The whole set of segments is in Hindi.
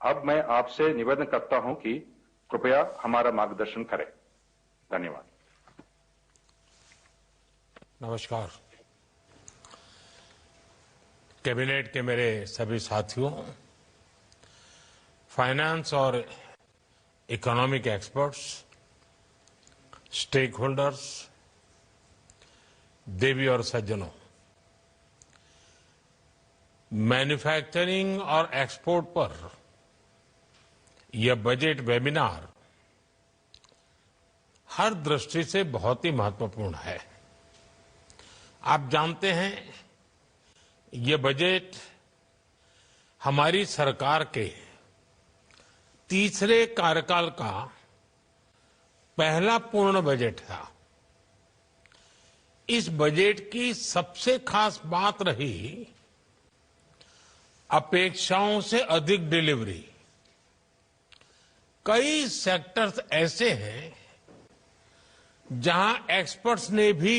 अब मैं आपसे निवेदन करता हूं कि कृपया हमारा मार्गदर्शन करें। धन्यवाद। नमस्कार। कैबिनेट के मेरे सभी साथियों, फाइनेंस और इकोनॉमिक एक्सपर्ट्स, स्टेक होल्डर्स, देवी और सज्जनों, मैन्युफैक्चरिंग और एक्सपोर्ट पर यह बजट वेबिनार हर दृष्टि से बहुत ही महत्वपूर्ण है। आप जानते हैं, ये बजट हमारी सरकार के तीसरे कार्यकाल का पहला पूर्ण बजट था। इस बजट की सबसे खास बात रही अपेक्षाओं से अधिक डिलीवरी। कई सेक्टर्स ऐसे हैं जहां एक्सपर्ट्स ने भी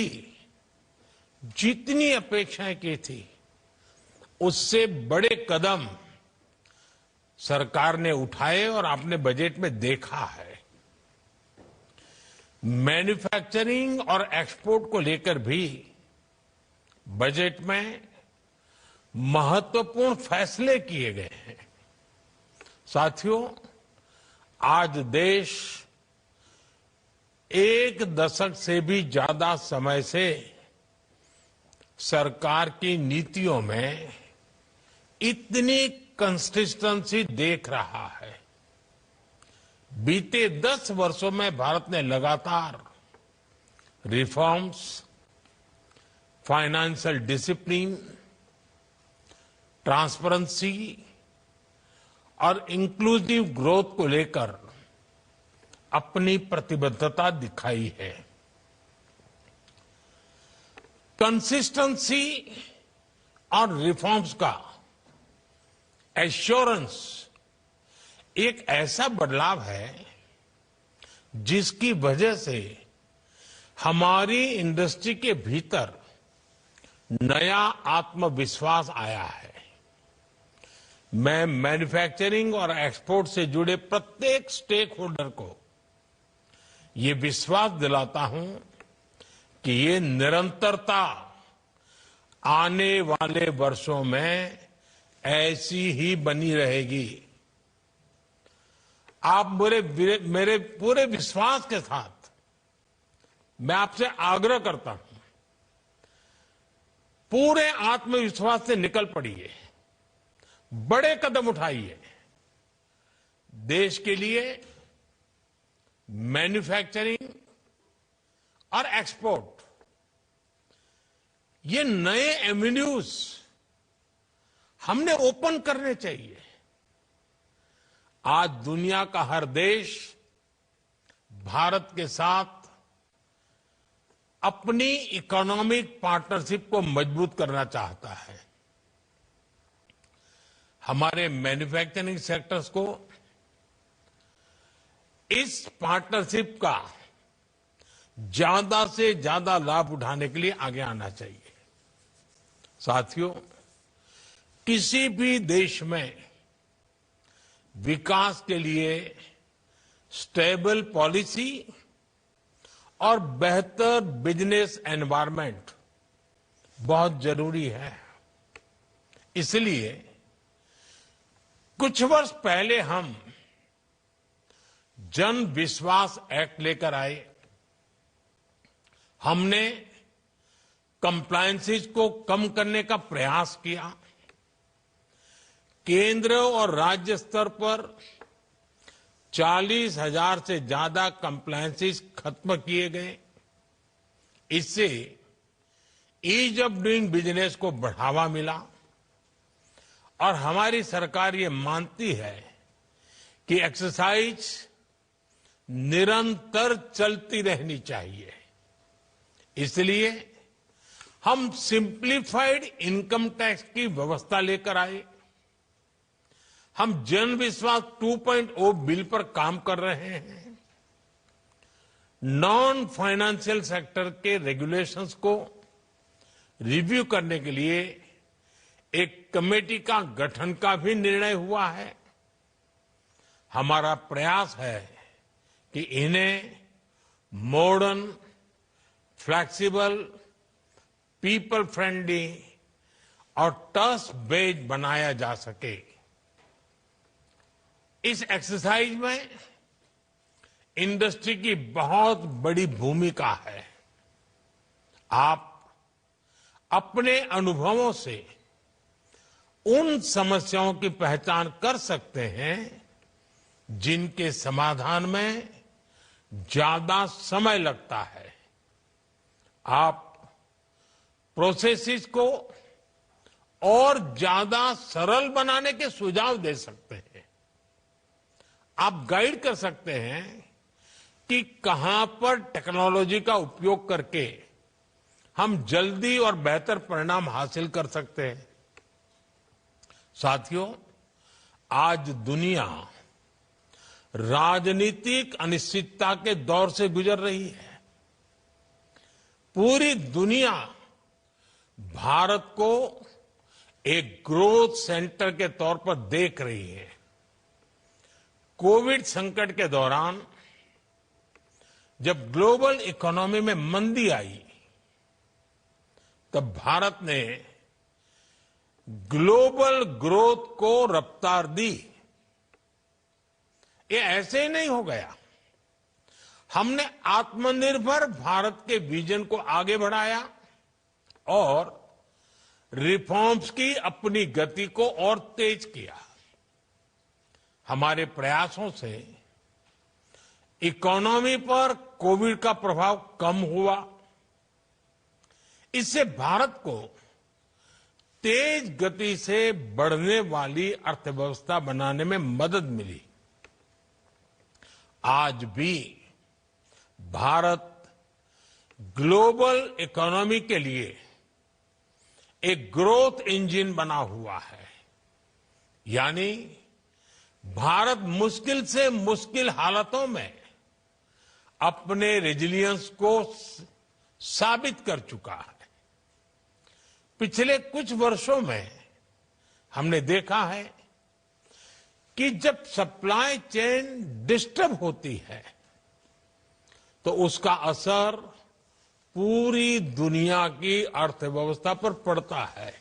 जितनी अपेक्षाएं की थी उससे बड़े कदम सरकार ने उठाए और आपने बजट में देखा है। मैन्युफैक्चरिंग और एक्सपोर्ट को लेकर भी बजट में महत्वपूर्ण फैसले किए गए हैं। साथियों, आज देश एक दशक से भी ज्यादा समय से सरकार की नीतियों में इतनी कंसिस्टेंसी देख रहा है। बीते 10 वर्षों में भारत ने लगातार रिफॉर्म्स, फाइनेंशियल डिसिप्लिन, ट्रांसपेरेंसी और इंक्लूसिव ग्रोथ को लेकर अपनी प्रतिबद्धता दिखाई है। कंसिस्टेंसी और रिफॉर्म्स का एश्योरेंस एक ऐसा बदलाव है जिसकी वजह से हमारी इंडस्ट्री के भीतर नया आत्मविश्वास आया है। मैं मैन्युफैक्चरिंग और एक्सपोर्ट से जुड़े प्रत्येक स्टेक होल्डर को ये विश्वास दिलाता हूं कि ये निरंतरता आने वाले वर्षों में ऐसी ही बनी रहेगी। आप मेरे पूरे विश्वास के साथ मैं आपसे आग्रह करता हूं, पूरे आत्मविश्वास से निकल पड़िए, बड़े कदम उठाइए। देश के लिए मैन्युफैक्चरिंग और एक्सपोर्ट ये नए एवेन्यूज हमने ओपन करने चाहिए। आज दुनिया का हर देश भारत के साथ अपनी इकोनॉमिक पार्टनरशिप को मजबूत करना चाहता है। हमारे मैन्युफैक्चरिंग सेक्टर्स को इस पार्टनरशिप का ज्यादा से ज्यादा लाभ उठाने के लिए आगे आना चाहिए। साथियों, किसी भी देश में विकास के लिए स्टेबल पॉलिसी और बेहतर बिजनेस एनवायरनमेंट बहुत जरूरी है। इसलिए कुछ वर्ष पहले हम जन विश्वास एक्ट लेकर आए। हमने कंप्लायंसेस को कम करने का प्रयास किया। केंद्र और राज्य स्तर पर 40,000 से ज्यादा कंप्लायंसेस खत्म किए गए। इससे ईज ऑफ डूइंग बिजनेस को बढ़ावा मिला और हमारी सरकार ये मानती है कि एक्सरसाइज निरंतर चलती रहनी चाहिए। इसलिए हम सिंप्लीफाइड इनकम टैक्स की व्यवस्था लेकर आए। हम जन विश्वास 2.0 बिल पर काम कर रहे हैं। नॉन फाइनेंशियल सेक्टर के रेगुलेशंस को रिव्यू करने के लिए एक कमेटी का गठन का भी निर्णय हुआ है। हमारा प्रयास है कि इन्हें मॉडर्न, फ्लेक्सिबल, पीपल फ्रेंडली और ट्रस्ट बेस्ड बनाया जा सके। इस एक्सरसाइज में इंडस्ट्री की बहुत बड़ी भूमिका है। आप अपने अनुभवों से उन समस्याओं की पहचान कर सकते हैं जिनके समाधान में ज्यादा समय लगता है। आप प्रोसेसेस को और ज्यादा सरल बनाने के सुझाव दे सकते हैं। आप गाइड कर सकते हैं कि कहां पर टेक्नोलॉजी का उपयोग करके हम जल्दी और बेहतर परिणाम हासिल कर सकते हैं। साथियों, आज दुनिया राजनीतिक अनिश्चितता के दौर से गुजर रही है। पूरी दुनिया भारत को एक ग्रोथ सेंटर के तौर पर देख रही है। कोविड संकट के दौरान जब ग्लोबल इकोनॉमी में मंदी आई, तब भारत ने ग्लोबल ग्रोथ को रफ्तार दी। ये ऐसे ही नहीं हो गया। हमने आत्मनिर्भर भारत के विजन को आगे बढ़ाया और रिफॉर्म्स की अपनी गति को और तेज किया। हमारे प्रयासों से इकोनॉमी पर कोविड का प्रभाव कम हुआ। इससे भारत को तेज गति से बढ़ने वाली अर्थव्यवस्था बनाने में मदद मिली। आज भी भारत ग्लोबल इकोनॉमी के लिए एक ग्रोथ इंजन बना हुआ है। यानी भारत मुश्किल से मुश्किल हालातों में अपने रेजिलियंस को साबित कर चुका है। पिछले कुछ वर्षों में हमने देखा है कि जब सप्लाई चेन डिस्टर्ब होती है तो उसका असर पूरी दुनिया की अर्थव्यवस्था पर पड़ता है।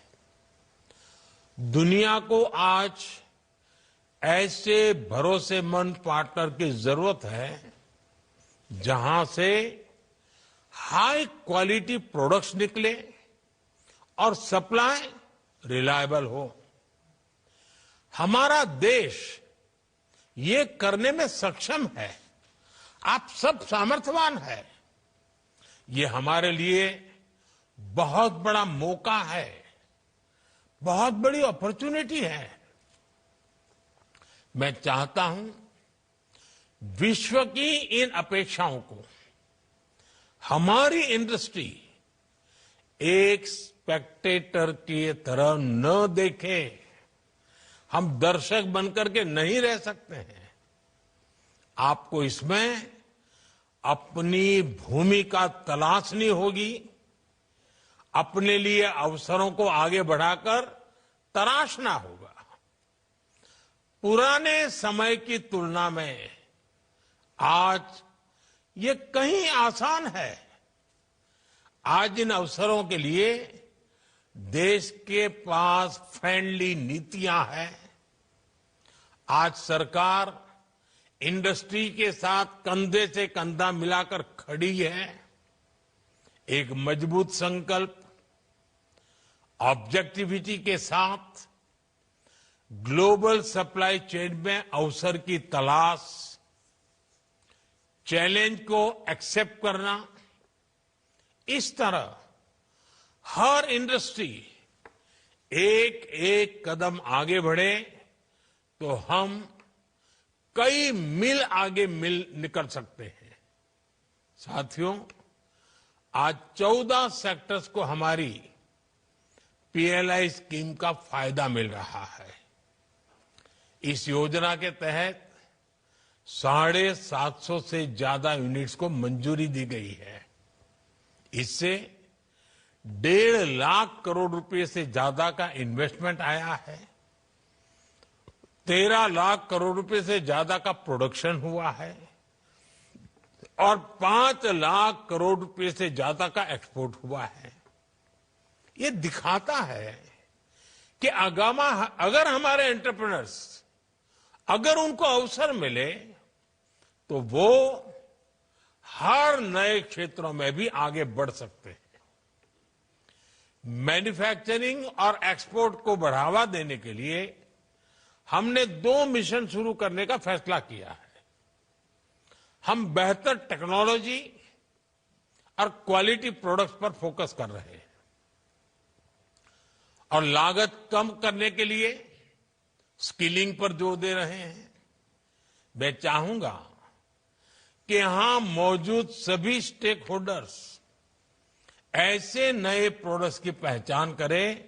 दुनिया को आज ऐसे भरोसेमंद पार्टनर की जरूरत है जहां से हाई क्वालिटी प्रोडक्ट्स निकले और सप्लाई रिलायबल हो। हमारा देश ये करने में सक्षम है। आप सब सामर्थ्यवान है। ये हमारे लिए बहुत बड़ा मौका है, बहुत बड़ी अपॉर्चुनिटी है। मैं चाहता हूं विश्व की इन अपेक्षाओं को हमारी इंडस्ट्री एक स्पेक्टेटर की तरह न देखे। हम दर्शक बनकर के नहीं रह सकते हैं। आपको इसमें अपनी भूमिका तलाशनी होगी। अपने लिए अवसरों को आगे बढ़ाकर तराशना होगा। पुराने समय की तुलना में आज ये कहीं आसान है। आज इन अवसरों के लिए देश के पास फ्रेंडली नीतियां हैं। आज सरकार इंडस्ट्री के साथ कंधे से कंधा मिलाकर खड़ी है। एक मजबूत संकल्प, ऑब्जेक्टिविटी के साथ ग्लोबल सप्लाई चेन में अवसर की तलाश, चैलेंज को एक्सेप्ट करना, इस तरह हर इंडस्ट्री एक एक कदम आगे बढ़े तो हम कई मील आगे निकल सकते हैं। साथियों, आज 14 सेक्टर्स को हमारी पीएलआई स्कीम का फायदा मिल रहा है। इस योजना के तहत 750 से ज्यादा यूनिट्स को मंजूरी दी गई है। इससे 1.5 लाख करोड़ रुपए से ज्यादा का इन्वेस्टमेंट आया है 13 लाख करोड़ रुपए से ज्यादा का प्रोडक्शन हुआ है और 5 लाख करोड़ रुपए से ज्यादा का एक्सपोर्ट हुआ है। ये दिखाता है कि अगर हमारे एंटरप्रेन्योर्स अगर उनको अवसर मिले तो वो हर नए क्षेत्रों में भी आगे बढ़ सकते हैं। मैन्युफैक्चरिंग और एक्सपोर्ट को बढ़ावा देने के लिए हमने 2 मिशन शुरू करने का फैसला किया है। हम बेहतर टेक्नोलॉजी और क्वालिटी प्रोडक्ट्स पर फोकस कर रहे हैं और लागत कम करने के लिए स्किलिंग पर जोर दे रहे हैं। मैं चाहूंगा कि यहां मौजूद सभी स्टेक होल्डर्स ऐसे नए प्रोडक्ट्स की पहचान करें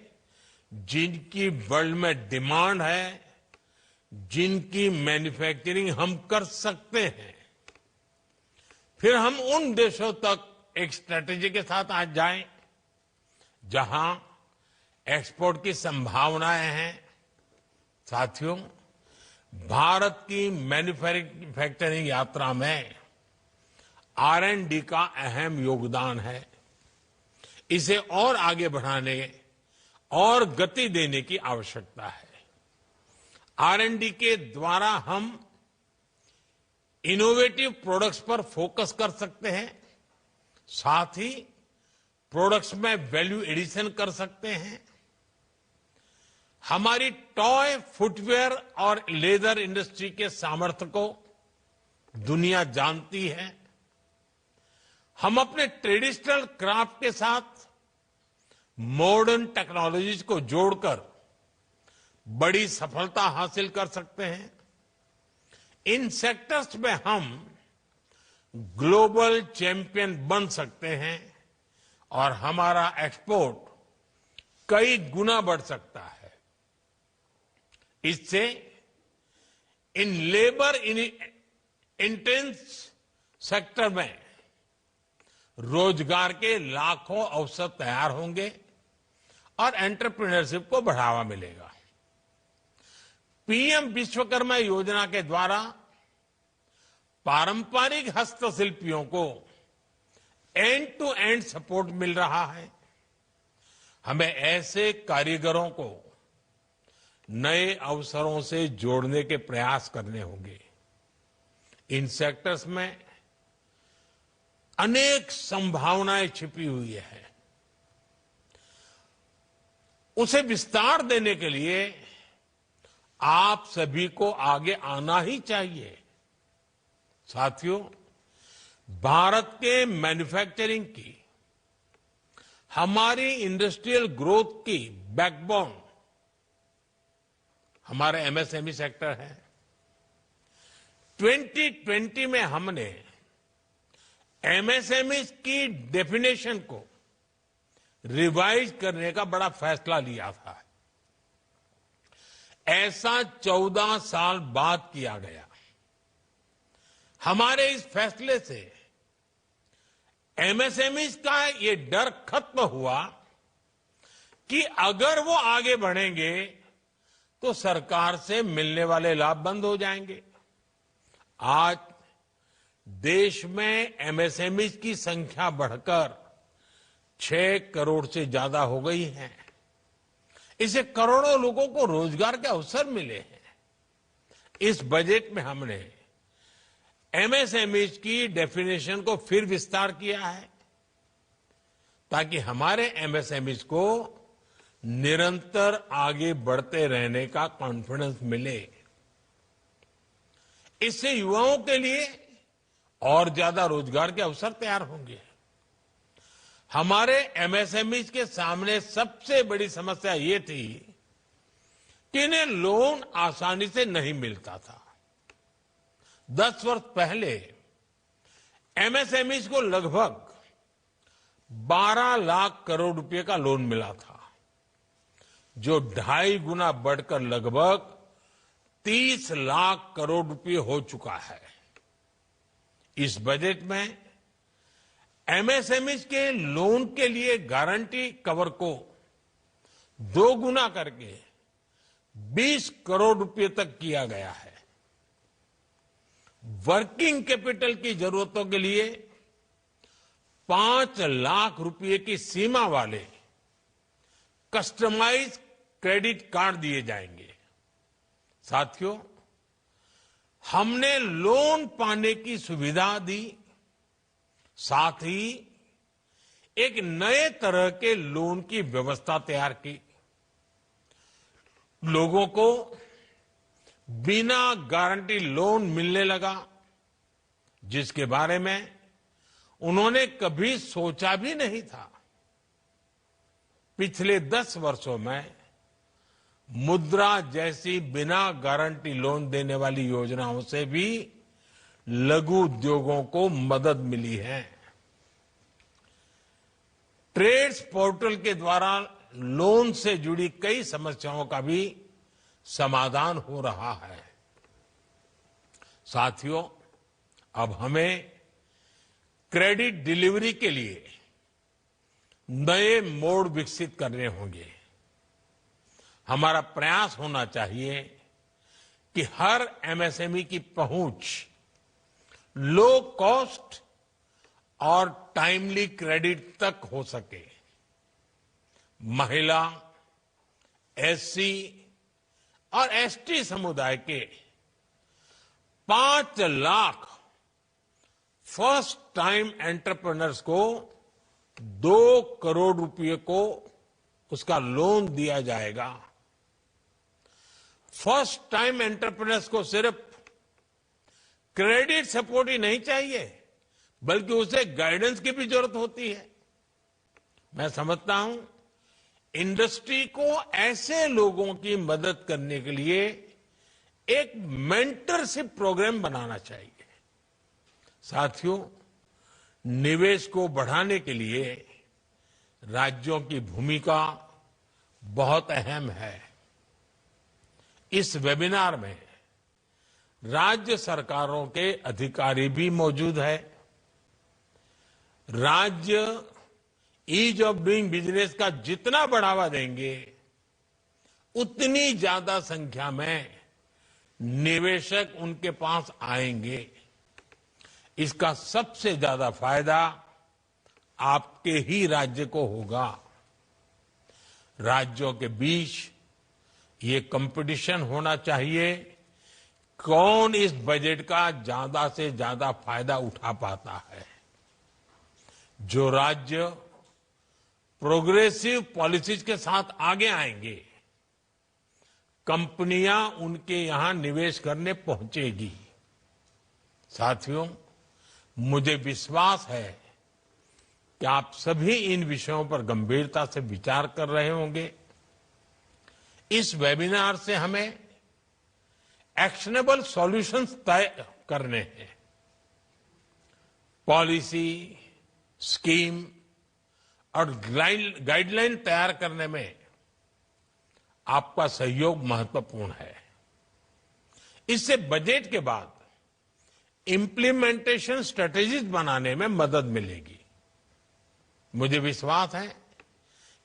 जिनकी वर्ल्ड में डिमांड है, जिनकी मैन्युफैक्चरिंग हम कर सकते हैं। फिर हम उन देशों तक एक स्ट्रेटेजी के साथ आज जाएं जहां एक्सपोर्ट की संभावनाएं हैं। साथियों, भारत की मैन्युफैक्चरिंग यात्रा में R&D का अहम योगदान है। इसे और आगे बढ़ाने और गति देने की आवश्यकता है। R&D के द्वारा हम इनोवेटिव प्रोडक्ट्स पर फोकस कर सकते हैं, साथ ही प्रोडक्ट्स में वैल्यू एडिशन कर सकते हैं। हमारी टॉय, फुटवेयर और लेदर इंडस्ट्री के सामर्थ्य को दुनिया जानती है। हम अपने ट्रेडिशनल क्राफ्ट के साथ मॉडर्न टेक्नोलॉजीज को जोड़कर बड़ी सफलता हासिल कर सकते हैं। इन सेक्टर्स में हम ग्लोबल चैंपियन बन सकते हैं और हमारा एक्सपोर्ट कई गुना बढ़ सकता है। इससे इन लेबर इंटेंस सेक्टर में रोजगार के लाखों अवसर तैयार होंगे और एंटरप्रेन्योरशिप को बढ़ावा मिलेगा। पीएम विश्वकर्मा योजना के द्वारा पारंपरिक हस्तशिल्पियों को एंड टू एंड सपोर्ट मिल रहा है। हमें ऐसे कारीगरों को नए अवसरों से जोड़ने के प्रयास करने होंगे। इन सेक्टर्स में अनेक संभावनाएं छिपी हुई है। उसे विस्तार देने के लिए आप सभी को आगे आना ही चाहिए। साथियों, भारत के मैन्युफैक्चरिंग की, हमारी इंडस्ट्रियल ग्रोथ की बैकबोन हमारे एमएसएमई सेक्टर है। 2020 में हमने एमएसएमई की डेफिनेशन को रिवाइज करने का बड़ा फैसला लिया था। ऐसा 14 साल बाद किया गया। हमारे इस फैसले से एमएसएमई का ये डर खत्म हुआ कि अगर वो आगे बढ़ेंगे तो सरकार से मिलने वाले लाभ बंद हो जाएंगे। आज देश में एमएसएमई की संख्या बढ़कर 6 करोड़ से ज्यादा हो गई है। इससे करोड़ों लोगों को रोजगार के अवसर मिले हैं। इस बजट में हमने एमएसएमई की डेफिनेशन को फिर विस्तार किया है ताकि हमारे एमएसएमई को निरंतर आगे बढ़ते रहने का कॉन्फिडेंस मिले। इससे युवाओं के लिए और ज्यादा रोजगार के अवसर तैयार होंगे। हमारे एमएसएमई के सामने सबसे बड़ी समस्या ये थी कि इन्हें लोन आसानी से नहीं मिलता था। 10 वर्ष पहले एमएसएमई को लगभग 12 लाख करोड़ रुपए का लोन मिला था, जो 2.5 गुना बढ़कर लगभग 30 लाख करोड़ रुपए हो चुका है। इस बजट में एमएसएमई के लोन के लिए गारंटी कवर को 2 गुना करके 20 करोड़ रुपए तक किया गया है। वर्किंग कैपिटल की जरूरतों के लिए 5 लाख रुपए की सीमा वाले कस्टमाइज क्रेडिट कार्ड दिए जाएंगे। साथियों, हमने लोन पाने की सुविधा दी, साथ ही एक नए तरह के लोन की व्यवस्था तैयार की। लोगों को बिना गारंटी लोन मिलने लगा, जिसके बारे में उन्होंने कभी सोचा भी नहीं था। पिछले 10 वर्षों में मुद्रा जैसी बिना गारंटी लोन देने वाली योजनाओं से भी लघु उद्योगों को मदद मिली है। ट्रेड्स पोर्टल के द्वारा लोन से जुड़ी कई समस्याओं का भी समाधान हो रहा है। साथियों, अब हमें क्रेडिट डिलीवरी के लिए नए मोड विकसित करने होंगे। हमारा प्रयास होना चाहिए कि हर एमएसएमई की पहुंच लो कॉस्ट और टाइमली क्रेडिट तक हो सके। महिला, एससी और एसटी समुदाय के 5 लाख फर्स्ट टाइम एंटरप्रेन्योर्स को 2 करोड़ रुपए को उसका लोन दिया जाएगा। फर्स्ट टाइम एंटरप्रेन्योर्स को सिर्फ क्रेडिट सपोर्ट ही नहीं चाहिए, बल्कि उसे गाइडेंस की भी जरूरत होती है। मैं समझता हूं इंडस्ट्री को ऐसे लोगों की मदद करने के लिए एक मेंटरशिप प्रोग्राम बनाना चाहिए। साथियों, निवेश को बढ़ाने के लिए राज्यों की भूमिका बहुत अहम है। इस वेबिनार में राज्य सरकारों के अधिकारी भी मौजूद है। राज्य ईज ऑफ डूइंग बिजनेस का जितना बढ़ावा देंगे, उतनी ज्यादा संख्या में निवेशक उनके पास आएंगे। इसका सबसे ज्यादा फायदा आपके ही राज्य को होगा। राज्यों के बीच ये कंपटीशन होना चाहिए, कौन इस बजट का ज्यादा से ज्यादा फायदा उठा पाता है। जो राज्य प्रोग्रेसिव पॉलिसीज के साथ आगे आएंगे, कंपनियां उनके यहां निवेश करने पहुंचेगी। साथियों, मुझे विश्वास है कि आप सभी इन विषयों पर गंभीरता से विचार कर रहे होंगे। इस वेबिनार से हमें एक्शनेबल सॉल्यूशंस तय करने हैं। पॉलिसी, स्कीम और गाइडलाइन तैयार करने में आपका सहयोग महत्वपूर्ण है। इससे बजट के बाद इम्प्लीमेंटेशन स्ट्रेटेजीज बनाने में मदद मिलेगी। मुझे विश्वास है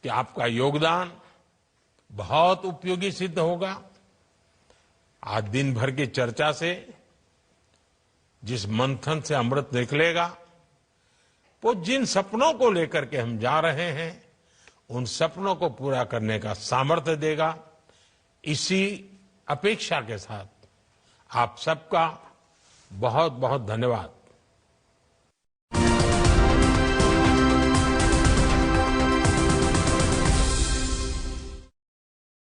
कि आपका योगदान बहुत उपयोगी सिद्ध होगा। आज दिन भर की चर्चा से जिस मंथन से अमृत निकलेगा, वो जिन सपनों को लेकर के हम जा रहे हैं, उन सपनों को पूरा करने का सामर्थ्य देगा। इसी अपेक्षा के साथ आप सबका बहुत बहुत धन्यवाद।